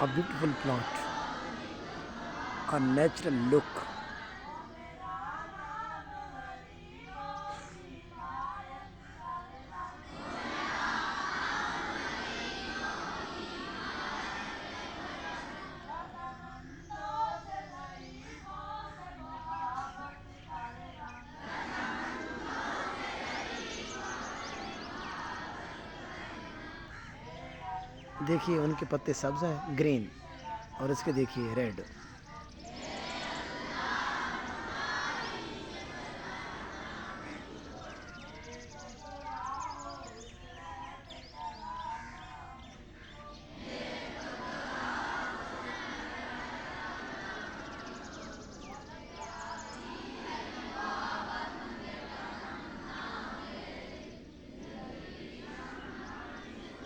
A beautiful plot, a natural look. देखिए उनके पत्ते सब्ज हैं, ग्रीन, और इसके देखिए रेड।